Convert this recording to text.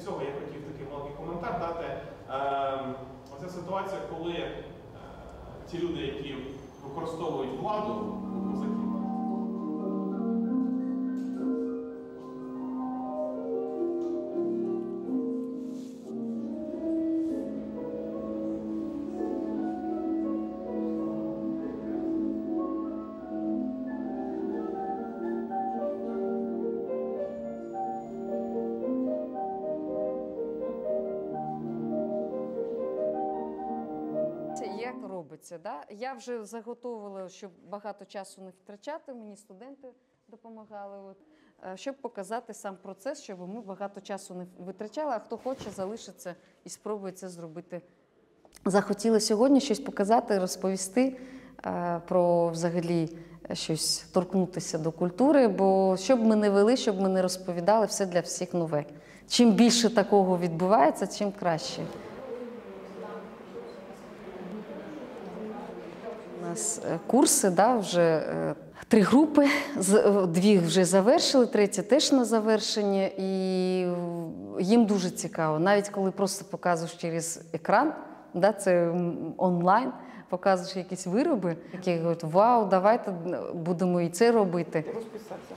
цього я хотів такий маленький коментар дати. Оця ситуація, коли ті люди, які використовують владу, як робиться, да? Я вже заготовила, щоб багато часу не втрачати, мені студенти допомагали, щоб показати сам процес, щоб ми багато часу не витрачали, а хто хоче, залишиться і спробує це зробити. Захотіла сьогодні щось показати, розповісти про взагалі щось, торкнутися до культури, бо щоб ми не вели, щоб ми не розповідали, все для всіх нове. Чим більше такого відбувається, чим краще. У нас курси, да, вже 3 групи, 2 вже завершили, 3 теж на завершенні, і їм дуже цікаво. Навіть коли просто показуєш через екран, да, це онлайн, показуєш якісь вироби, які говорять, вау, давайте будемо і це робити. Розписатися.